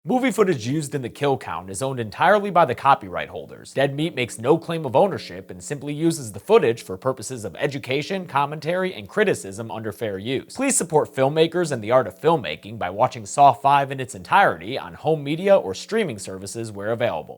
Movie footage used in the kill count is owned entirely by the copyright holders. Dead Meat makes no claim of ownership and simply uses the footage for purposes of education, commentary, and criticism under fair use. Please support filmmakers and the art of filmmaking by watching Saw 5 in its entirety on home media or streaming services where available.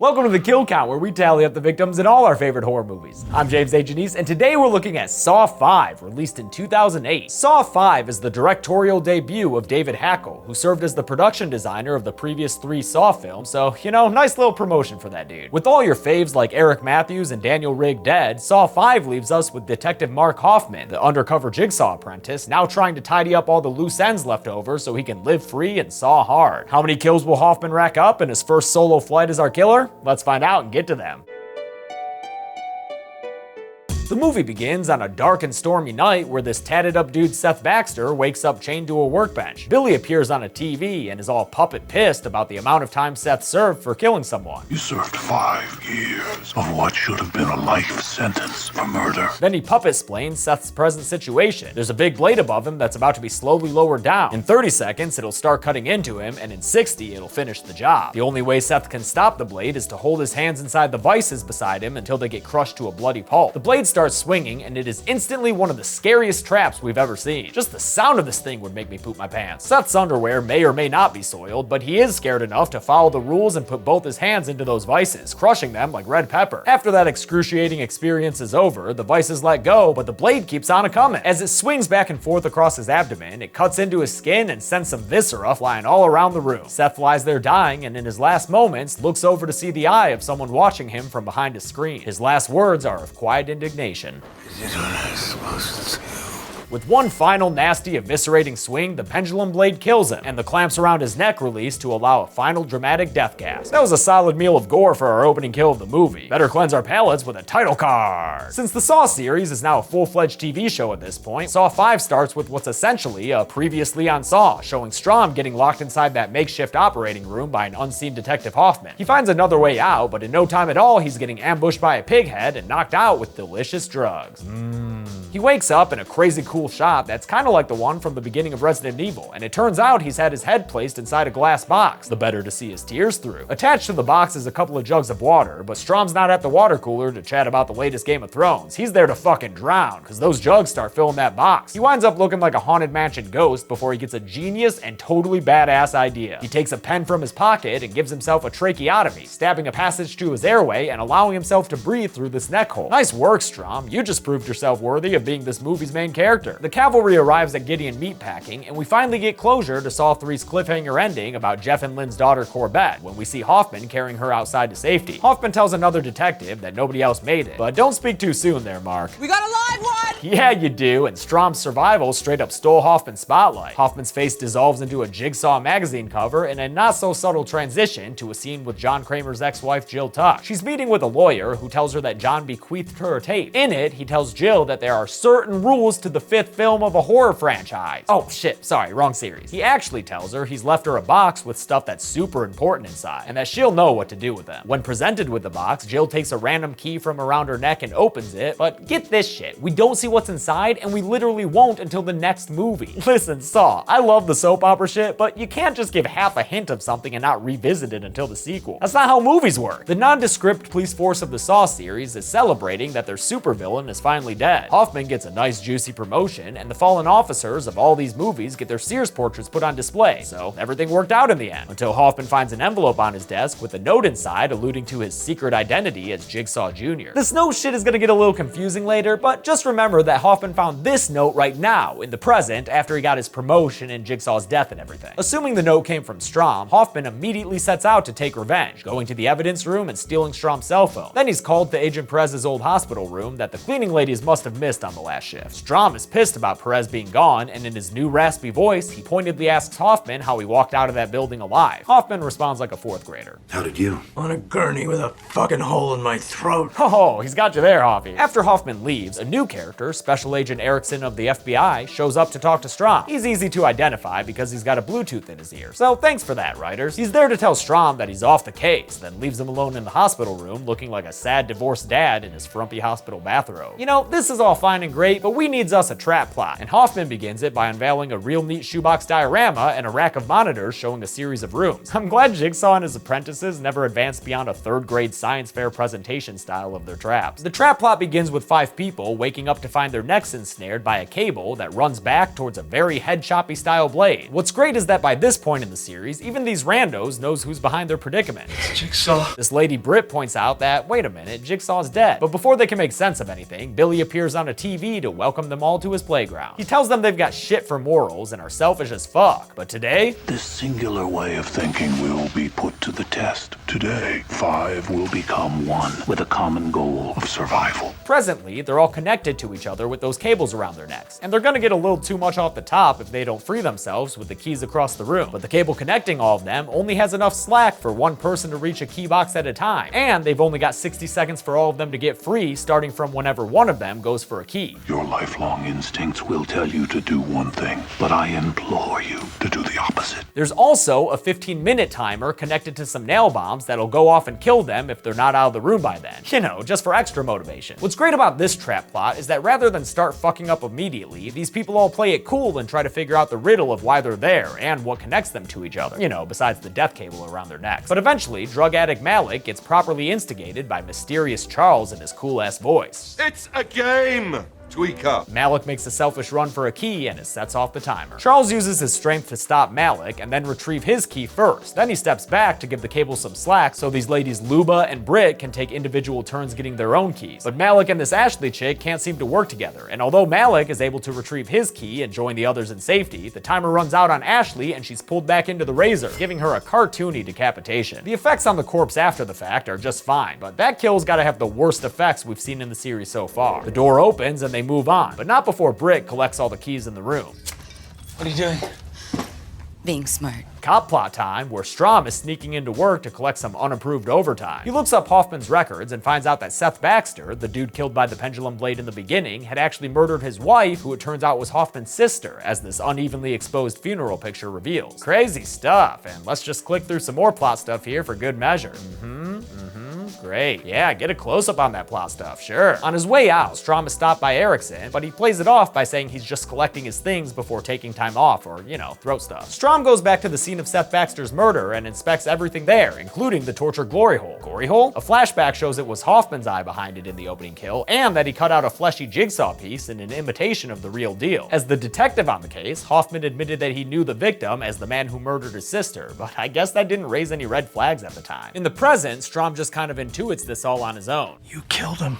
Welcome to the Kill Count, where we tally up the victims in all our favorite horror movies. I'm James A. Janice, and today we're looking at Saw 5, released in 2008. Saw 5 is the directorial debut of David Hackl, who served as the production designer of the previous 3 Saw films, so, nice little promotion for that dude. With all your faves like Eric Matthews and Daniel Rigg dead, Saw 5 leaves us with Detective Mark Hoffman, the undercover Jigsaw apprentice, now trying to tidy up all the loose ends left over so he can live free and saw hard. How many kills will Hoffman rack up in his first solo flight as our killer? Let's find out and get to them. The movie begins on a dark and stormy night where this tatted up dude Seth Baxter wakes up chained to a workbench. Billy appears on a TV and is all puppet pissed about the amount of time Seth served for killing someone. You served 5 years of what should have been a life sentence for murder. Then he puppet explains Seth's present situation. There's a big blade above him that's about to be slowly lowered down. In 30 seconds, it'll start cutting into him, and in 60, it'll finish the job. The only way Seth can stop the blade is to hold his hands inside the vices beside him until they get crushed to a bloody pulp. The blade starts swinging, and it is instantly one of the scariest traps we've ever seen. Just the sound of this thing would make me poop my pants. Seth's underwear may or may not be soiled, but he is scared enough to follow the rules and put both his hands into those vices, crushing them like red pepper. After that excruciating experience is over, the vices let go, but the blade keeps on a-coming. As it swings back and forth across his abdomen, it cuts into his skin and sends some viscera flying all around the room. Seth lies there dying, and in his last moments, looks over to see the eye of someone watching him from behind a screen. His last words are of quiet indignation. Is it what I'm supposed to do? With one final nasty eviscerating swing, the pendulum blade kills him, and the clamps around his neck release to allow a final dramatic death gasp. That was a solid meal of gore for our opening kill of the movie. Better cleanse our palates with a title card. Since the Saw series is now a full-fledged TV show at this point, Saw 5 starts with what's essentially a previously on Saw, showing Strahm getting locked inside that makeshift operating room by an unseen Detective Hoffman. He finds another way out, but in no time at all, he's getting ambushed by a pig head and knocked out with delicious drugs. He wakes up in a crazy cool shop that's kind of like the one from the beginning of Resident Evil, and it turns out he's had his head placed inside a glass box, the better to see his tears through. Attached to the box is a couple of jugs of water, but Strahm's not at the water cooler to chat about the latest Game of Thrones. He's there to fucking drown, because those jugs start filling that box. He winds up looking like a haunted mansion ghost before he gets a genius and totally badass idea. He takes a pen from his pocket and gives himself a tracheotomy, stabbing a passage to his airway and allowing himself to breathe through this neck hole. Nice work, Strahm. You just proved yourself worthy of being this movie's main character. The cavalry arrives at Gideon Meatpacking, and we finally get closure to Saw 3's cliffhanger ending about Jeff and Lynn's daughter Corbett, when we see Hoffman carrying her outside to safety. Hoffman tells another detective that nobody else made it, but don't speak too soon there, Mark. We got a live one! Yeah, you do, and Strahm's survival straight up stole Hoffman's spotlight. Hoffman's face dissolves into a Jigsaw magazine cover in a not so subtle transition to a scene with John Kramer's ex-wife Jill Tuck. She's meeting with a lawyer who tells her that John bequeathed her a tape. In it, he tells Jill that there are certain rules to the 5th film of a horror franchise. Oh shit, sorry, wrong series. He actually tells her he's left her a box with stuff that's super important inside, and that she'll know what to do with them. When presented with the box, Jill takes a random key from around her neck and opens it, but get this shit, we don't see what's inside, and we literally won't until the next movie. Listen, Saw, I love the soap opera shit, but you can't just give half a hint of something and not revisit it until the sequel. That's not how movies work. The nondescript police force of the Saw series is celebrating that their supervillain is finally dead. Hoffman gets a nice juicy promotion, and the fallen officers of all these movies get their Sears portraits put on display, so everything worked out in the end, until Hoffman finds an envelope on his desk with a note inside alluding to his secret identity as Jigsaw Jr. This note shit is gonna get a little confusing later, but just remember that Hoffman found this note right now, in the present, after he got his promotion and Jigsaw's death and everything. Assuming the note came from Strahm, Hoffman immediately sets out to take revenge, going to the evidence room and stealing Strahm's cell phone. Then he's called to Agent Perez's old hospital room that the cleaning ladies must have missed on the last shift. Strahm is pissed about Perez being gone, and in his new raspy voice, he pointedly asks Hoffman how he walked out of that building alive. Hoffman responds like a 4th grader. How did you? On a gurney with a fucking hole in my throat. Oh, he's got you there, Hoffy. After Hoffman leaves, a new character, Special Agent Erickson of the FBI, shows up to talk to Strahm. He's easy to identify because he's got a Bluetooth in his ear, so thanks for that, writers. He's there to tell Strahm that he's off the case, then leaves him alone in the hospital room looking like a sad divorced dad in his frumpy hospital bathrobe. This is all fine fine and great, but we needs us a trap plot. And Hoffman begins it by unveiling a real neat shoebox diorama and a rack of monitors showing a series of rooms. I'm glad Jigsaw and his apprentices never advanced beyond a third-grade science fair presentation style of their traps. The trap plot begins with 5 people waking up to find their necks ensnared by a cable that runs back towards a very head-choppy style blade. What's great is that by this point in the series, even these randos knows who's behind their predicament. Jigsaw. This lady Britt points out that, wait a minute, Jigsaw's dead. But before they can make sense of anything, Billy appears on a TV to welcome them all to his playground. He tells them they've got shit for morals and are selfish as fuck, but today, This singular way of thinking will be put to the test. Today, 5 will become 1 with a common goal of survival. presently, they're all connected to each other with those cables around their necks. And they're gonna get a little too much off the top if they don't free themselves with the keys across the room. But the cable connecting all of them only has enough slack for one person to reach a key box at a time. And they've only got 60 seconds for all of them to get free, starting from whenever one of them goes for a key. Your lifelong instincts will tell you to do one thing, but I implore you to do the opposite. There's also a 15-minute timer connected to some nail bombs that'll go off and kill them if they're not out of the room by then. You know, just for extra motivation. What's great about this trap plot is that rather than start fucking up immediately, these people all play it cool and try to figure out the riddle of why they're there and what connects them to each other. You know, besides the death cable around their necks. But eventually, drug addict Malik gets properly instigated by mysterious Charles in his cool-ass voice. It's a game! Tweaker. Malik makes a selfish run for a key and it sets off the timer. Charles uses his strength to stop Malik and then retrieve his key first. Then he steps back to give the cable some slack so these ladies Luba and Britt can take individual turns getting their own keys. But Malik and this Ashley chick can't seem to work together, and although Malik is able to retrieve his key and join the others in safety, the timer runs out on Ashley and she's pulled back into the razor, giving her a cartoony decapitation. The effects on the corpse after the fact are just fine, but that kill's gotta have the worst effects we've seen in the series so far. The door opens and they move on, but not before Britt collects all the keys in the room. What are you doing? Being smart. Cop plot time, where Strom is sneaking into work to collect some unapproved overtime. He looks up Hoffman's records and finds out that Seth Baxter, the dude killed by the pendulum blade in the beginning, had actually murdered his wife, who it turns out was Hoffman's sister, as this unevenly exposed funeral picture reveals. Crazy stuff, and let's just click through some more plot stuff here for good measure. Great. Yeah, get a close-up on that plot stuff, sure. On his way out, Strom is stopped by Erickson, but he plays it off by saying he's just collecting his things before taking time off, or, you know, throat stuff. Strom goes back to the scene of Seth Baxter's murder and inspects everything there, including the tortured glory hole. Glory hole? A flashback shows it was Hoffman's eye behind it in the opening kill, and that he cut out a fleshy jigsaw piece in an imitation of the real deal. As the detective on the case, Hoffman admitted that he knew the victim as the man who murdered his sister, but I guess that didn't raise any red flags at the time. In the present, Strom just kind of intuits this all on his own. You killed him.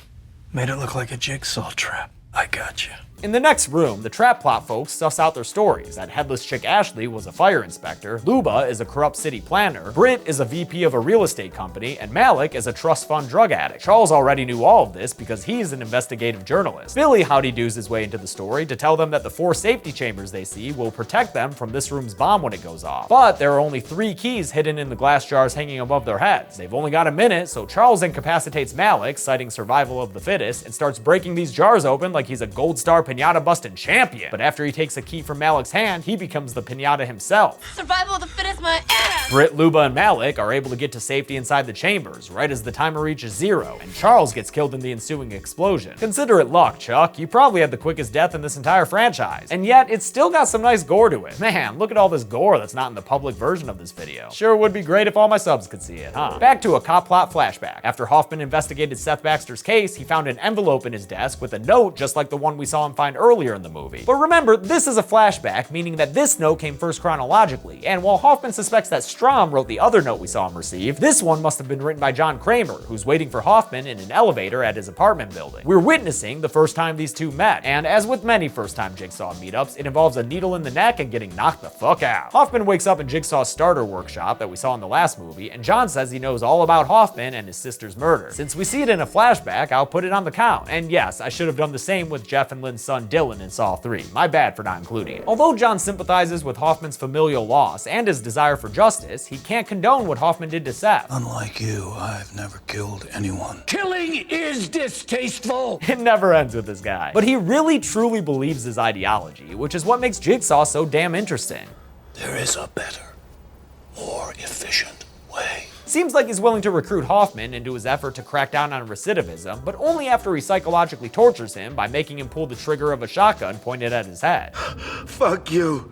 Made it look like a jigsaw trap. I got you. In the next room, the trap plot folks suss out their stories. That headless chick Ashley was a fire inspector, Luba is a corrupt city planner, Britt is a VP of a real estate company, and Malik is a trust fund drug addict. Charles already knew all of this because he's an investigative journalist. Billy howdy-doos his way into the story to tell them that the 4 safety chambers they see will protect them from this room's bomb when it goes off. But there are only 3 keys hidden in the glass jars hanging above their heads. They've only got a minute, so Charles incapacitates Malik, citing survival of the fittest, and starts breaking these jars open like he's a gold star pinata busting champion. But after he takes a key from Malik's hand, he becomes the pinata himself. Survival of the fittest, my ass! Britt, Luba, and Malik are able to get to safety inside the chambers, right as the timer reaches 0, and Charles gets killed in the ensuing explosion. Consider it luck, Chuck. You probably had the quickest death in this entire franchise. And yet, it's still got some nice gore to it. Man, look at all this gore that's not in the public version of this video. Sure would be great if all my subs could see it, huh? Back to a cop plot flashback. After Hoffman investigated Seth Baxter's case, he found an envelope in his desk with a note just like the one we saw him find earlier in the movie. But remember, this is a flashback, meaning that this note came first chronologically, and while Hoffman suspects that Strom wrote the other note we saw him receive, this one must have been written by John Kramer, who's waiting for Hoffman in an elevator at his apartment building. We're witnessing the first time these two met, and as with many first-time Jigsaw meetups, it involves a needle in the neck and getting knocked the fuck out. Hoffman wakes up in Jigsaw's starter workshop that we saw in the last movie, and John says he knows all about Hoffman and his sister's murder. Since we see it in a flashback, I'll put it on the count, and yes, I should have done the same with Jeff and Lynn's son Dylan in Saw 3. My bad for not including it. Although John sympathizes with Hoffman's familial loss and his desire for justice, he can't condone what Hoffman did to Seth. Unlike you, I've never killed anyone. Killing is distasteful. It never ends with this guy. But he really truly believes his ideology, which is what makes Jigsaw so damn interesting. There is a better, more efficient way. Seems like he's willing to recruit Hoffman into his effort to crack down on recidivism, but only after he psychologically tortures him by making him pull the trigger of a shotgun pointed at his head. Fuck you.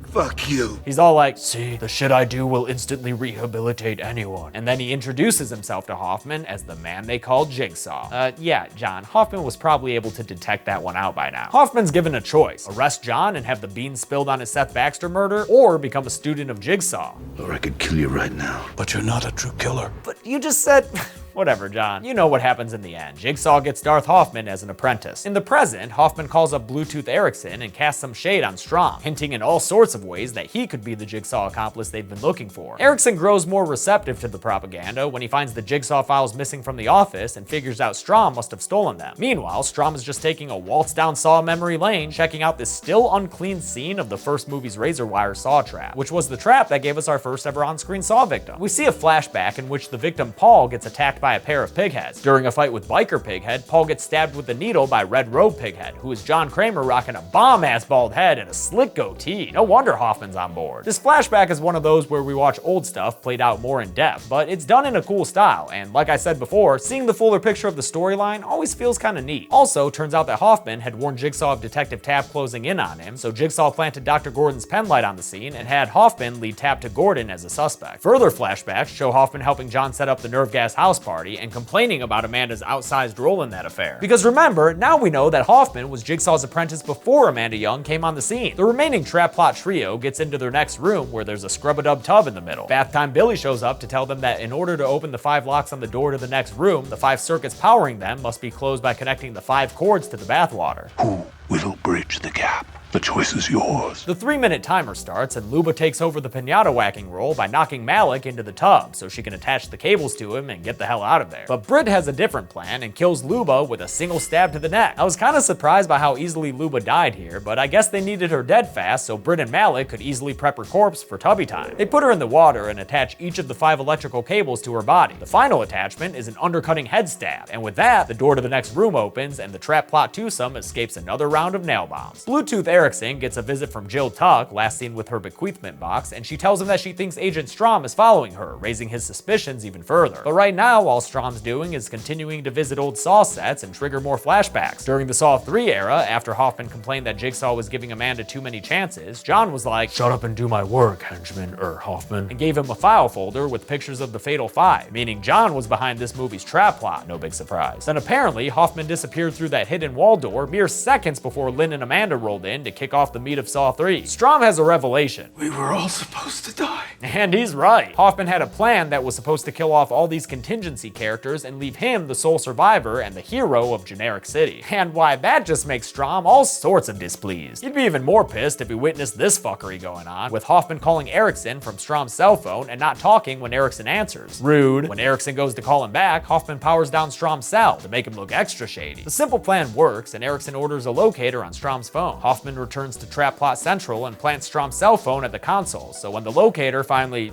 Fuck you. He's all like, see, the shit I do will instantly rehabilitate anyone. And then he introduces himself to Hoffman as the man they call Jigsaw. Yeah, John, Hoffman was probably able to detect that one out by now. Hoffman's given a choice: arrest John and have the beans spilled on his Seth Baxter murder, or become a student of Jigsaw. Or I could kill you right now. But you're not a true killer. But you just said... Whatever, John. You know what happens in the end. Jigsaw gets Darth Hoffman as an apprentice. In the present, Hoffman calls up Bluetooth Erickson and casts some shade on Strom, hinting in all sorts of ways that he could be the Jigsaw accomplice they've been looking for. Erickson grows more receptive to the propaganda when he finds the Jigsaw files missing from the office and figures out Strom must have stolen them. Meanwhile, Strom is just taking a waltz down Saw memory lane, checking out this still unclean scene of the first movie's razor wire Saw trap, which was the trap that gave us our first ever on-screen Saw victim. We see a flashback in which the victim Paul gets attacked by a pair of pigheads. During a fight with Biker Pighead, Paul gets stabbed with a needle by Red Robe Pighead, who is John Kramer rocking a bomb-ass bald head and a slick goatee. No wonder Hoffman's on board. This flashback is one of those where we watch old stuff played out more in depth, but it's done in a cool style, and like I said before, seeing the fuller picture of the storyline always feels kinda neat. Also, turns out that Hoffman had warned Jigsaw of Detective Tapp closing in on him, so Jigsaw planted Dr. Gordon's penlight on the scene and had Hoffman lead Tapp to Gordon as a suspect. Further flashbacks show Hoffman helping John set up the nerve gas house party and complaining about Amanda's outsized role in that affair. Because remember, now we know that Hoffman was Jigsaw's apprentice before Amanda Young came on the scene. The remaining trap plot trio gets into their next room where there's a scrub-a-dub tub in the middle. Bath Time Billy shows up to tell them that in order to open the 5 locks on the door to the next room, the 5 circuits powering them must be closed by connecting the 5 cords to the bathwater. Who will bridge the gap? The choice is yours. The 3-minute timer starts and Luba takes over the pinata whacking role by knocking Malik into the tub so she can attach the cables to him and get the hell out of there. But Britt has a different plan and kills Luba with a single stab to the neck. I was kind of surprised by how easily Luba died here, but I guess they needed her dead fast so Britt and Malik could easily prep her corpse for tubby time. They put her in the water and attach each of the 5 electrical cables to her body. The final attachment is an undercutting head stab, and with that, the door to the next room opens and the trap plot twosome escapes another round of nail bombs. Bluetooth Erickson gets a visit from Jill Tuck, last seen with her bequeathment box, and she tells him that she thinks Agent Strom is following her, raising his suspicions even further. But right now, all Strom's doing is continuing to visit old Saw sets and trigger more flashbacks. During the Saw 3 era, after Hoffman complained that Jigsaw was giving Amanda too many chances, John was like, "Shut up and do my work, henchman, Hoffman," and gave him a file folder with pictures of the Fatal 5, meaning John was behind this movie's trap plot, no big surprise. Then apparently, Hoffman disappeared through that hidden wall door mere seconds before Lynn and Amanda rolled in to kick off the meat of Saw 3. Strom has a revelation. We were all supposed to die. And he's right. Hoffman had a plan that was supposed to kill off all these contingency characters and leave him the sole survivor and the hero of Generic City. And why, that just makes Strom all sorts of displeased. He'd be even more pissed if he witnessed this fuckery going on, with Hoffman calling Erickson from Strom's cell phone and not talking when Erickson answers. Rude. When Erickson goes to call him back, Hoffman powers down Strom's cell to make him look extra shady. The simple plan works, and Erickson orders a locator on Strom's phone. Hoffman returns to Trap Plot Central and plants Strom's cell phone at the console, so when the locator finally,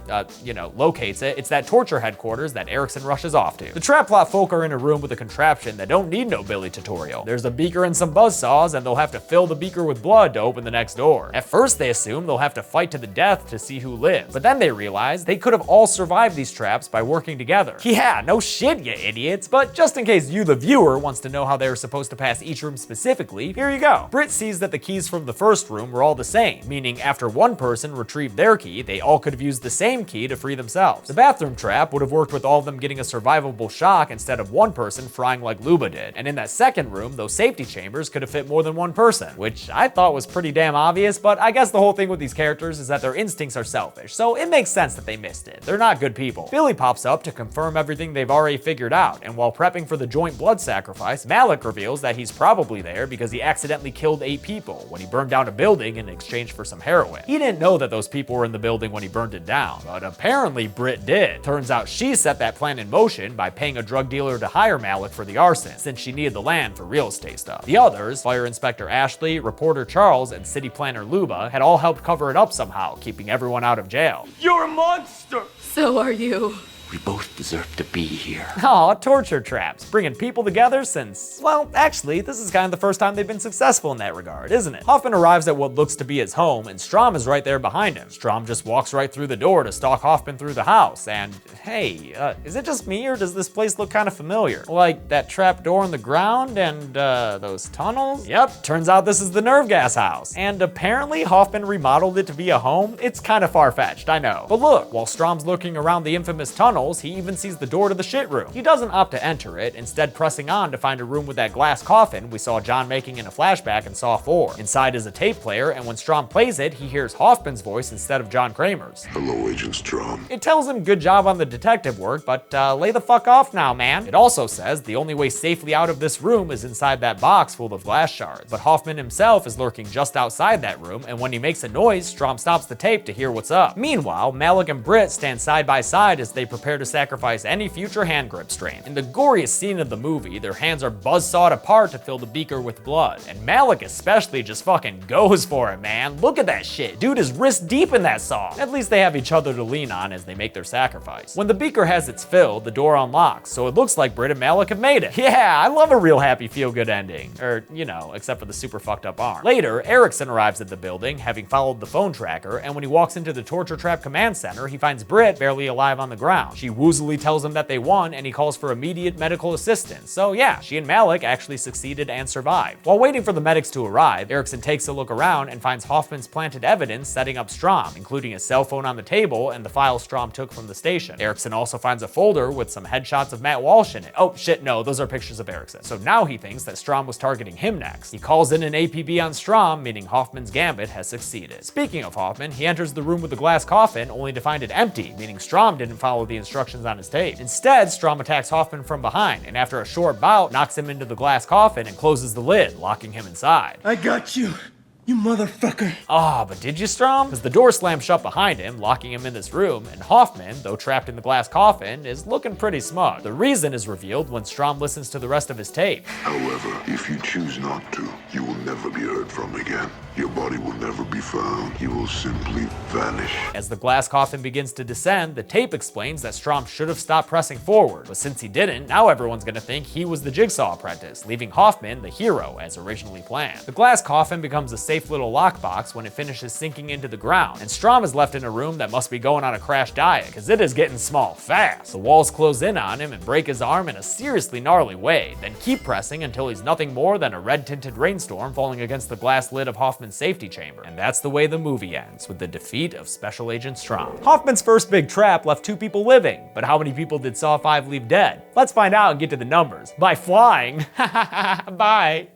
locates it, it's that torture headquarters that Erickson rushes off to. The Trap Plot folk are in a room with a contraption that don't need no Billy tutorial. There's a beaker and some buzzsaws, and they'll have to fill the beaker with blood to open the next door. At first, they assume they'll have to fight to the death to see who lives, but then they realize they could have all survived these traps by working together. Yeah, no shit, you idiots, but just in case you, the viewer, wants to know how they were supposed to pass each room specifically, here you go. Britt sees that the keys from the first room were all the same, meaning after one person retrieved their key, they all could have used the same key to free themselves. The bathroom trap would have worked with all of them getting a survivable shock instead of one person frying like Luba did. And in that second room, those safety chambers could have fit more than one person, which I thought was pretty damn obvious, but I guess the whole thing with these characters is that their instincts are selfish, so it makes sense that they missed it. They're not good people. Billy pops up to confirm everything they've already figured out, and while prepping for the joint blood sacrifice, Malik reveals that he's probably there because he accidentally killed 8 people when he burned down a building in exchange for some heroin. He didn't know that those people were in the building when he burned it down, but apparently Britt did. Turns out she set that plan in motion by paying a drug dealer to hire Malik for the arson, since she needed the land for real estate stuff. The others, Fire Inspector Ashley, Reporter Charles, and City Planner Luba, had all helped cover it up somehow, keeping everyone out of jail. You're a monster! So are you. We both deserve to be here. Aw, torture traps, bringing people together since, well, actually, this is kind of the first time they've been successful in that regard, isn't it? Hoffman arrives at what looks to be his home, and Strahm is right there behind him. Strahm just walks right through the door to stalk Hoffman through the house, and hey, is it just me or does this place look kind of familiar? Like that trap door in the ground and those tunnels? Yep, turns out this is the nerve gas house. And apparently Hoffman remodeled it to be a home. It's kind of far-fetched, I know. But look, while Strahm's looking around the infamous tunnels, he even sees the door to the shit room. He doesn't opt to enter it, instead pressing on to find a room with that glass coffin we saw John making in a flashback in Saw 4. Inside is a tape player, and when Strahm plays it, he hears Hoffman's voice instead of John Kramer's. Hello, Agent Strahm. It tells him good job on the detective work, but lay the fuck off now, man. It also says the only way safely out of this room is inside that box full of glass shards. But Hoffman himself is lurking just outside that room, and when he makes a noise, Strahm stops the tape to hear what's up. Meanwhile, Malik and Britt stand side by side as they prepare to sacrifice any future hand grip strain. In the goriest scene of the movie, their hands are buzzsawed apart to fill the beaker with blood. And Malik especially just fucking goes for it, man. Look at that shit. Dude is wrist deep in that saw. At least they have each other to lean on as they make their sacrifice. When the beaker has its fill, the door unlocks, so it looks like Britt and Malik have made it. Yeah, I love a real happy feel-good ending. Or, you know, except for the super fucked up arm. Later, Erickson arrives at the building, having followed the phone tracker, and when he walks into the torture trap command center, he finds Britt barely alive on the ground. She woozily tells him that they won, and he calls for immediate medical assistance. So yeah, she and Malik actually succeeded and survived. While waiting for the medics to arrive, Erickson takes a look around and finds Hoffman's planted evidence setting up Strahm, including a cell phone on the table and the files Strahm took from the station. Erickson also finds a folder with some headshots of Matt Walsh in it. Oh shit, no, those are pictures of Erickson. So now he thinks that Strahm was targeting him next. He calls in an APB on Strahm, meaning Hoffman's gambit has succeeded. Speaking of Hoffman, he enters the room with the glass coffin only to find it empty, meaning Strahm didn't follow the instructions on his tape. Instead, Strahm attacks Hoffman from behind, and after a short bout, knocks him into the glass coffin and closes the lid, locking him inside. I got you, you motherfucker. Ah, but did you, Strahm? Because the door slams shut behind him, locking him in this room, and Hoffman, though trapped in the glass coffin, is looking pretty smug. The reason is revealed when Strahm listens to the rest of his tape. However, if you choose not to, you will never be heard from again. Your body will never be found. You will simply vanish. As the glass coffin begins to descend, the tape explains that Strahm should have stopped pressing forward, but since he didn't, now everyone's gonna think he was the Jigsaw apprentice, leaving Hoffman the hero as originally planned. The glass coffin becomes a safe little lockbox when it finishes sinking into the ground, and Strahm is left in a room that must be going on a crash diet, because it is getting small fast. The walls close in on him and break his arm in a seriously gnarly way, then keep pressing until he's nothing more than a red-tinted rainstorm falling against the glass lid of Hoffman's safety chamber. And that's the way the movie ends, with the defeat of Special Agent Strahm. Hoffman's first big trap left 2 people living, but how many people did Saw 5 leave dead? Let's find out and get to the numbers. By flying. Bye.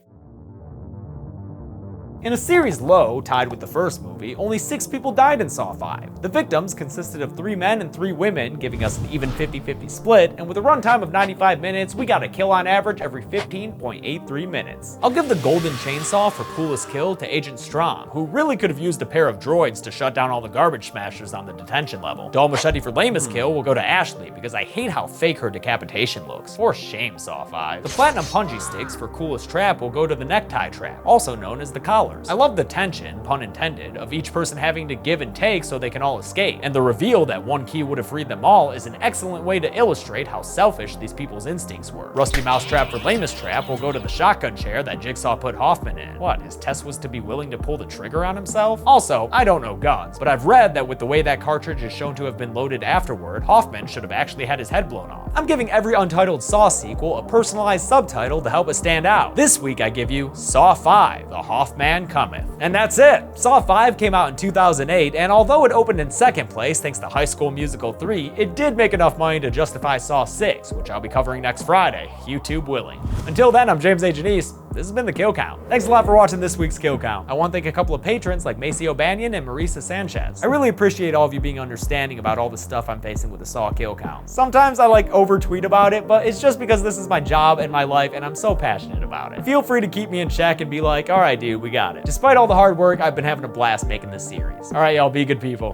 In a series low, tied with the first movie, only 6 people died in Saw 5. The victims consisted of 3 men and 3 women, giving us an even 50-50 split, and with a runtime of 95 minutes, we got a kill on average every 15.83 minutes. I'll give the golden chainsaw for coolest kill to Agent Strahm, who really could have used a pair of droids to shut down all the garbage smashers on the detention level. Dull machete for lamest kill will go to Ashley, because I hate how fake her decapitation looks. For shame, Saw 5. The platinum punji sticks for coolest trap will go to the necktie trap, also known as the collar. I love the tension, pun intended, of each person having to give and take so they can all escape, and the reveal that one key would have freed them all is an excellent way to illustrate how selfish these people's instincts were. Rusty mousetrap for lamest trap will go to the shotgun chair that Jigsaw put Hoffman in. What, his test was to be willing to pull the trigger on himself? Also, I don't know guns, but I've read that with the way that cartridge is shown to have been loaded afterward, Hoffman should have actually had his head blown off. I'm giving every Untitled Saw sequel a personalized subtitle to help it stand out. This week I give you Saw 5, The Hoffman Cometh. And that's it! Saw 5 came out in 2008, and although it opened in 2nd place thanks to High School Musical 3, it did make enough money to justify Saw 6, which I'll be covering next Friday, YouTube willing. Until then, I'm James A. Janice. This has been The Kill Count. Thanks a lot for watching this week's Kill Count. I want to thank a couple of patrons like Macy O'Banion and Marisa Sanchez. I really appreciate all of you being understanding about all the stuff I'm facing with the Saw Kill Count. Sometimes I over-tweet about it, but it's just because this is my job and my life and I'm so passionate about it. Feel free to keep me in check and be like, alright dude, we got it. Despite all the hard work, I've been having a blast making this series. Alright y'all, be good people.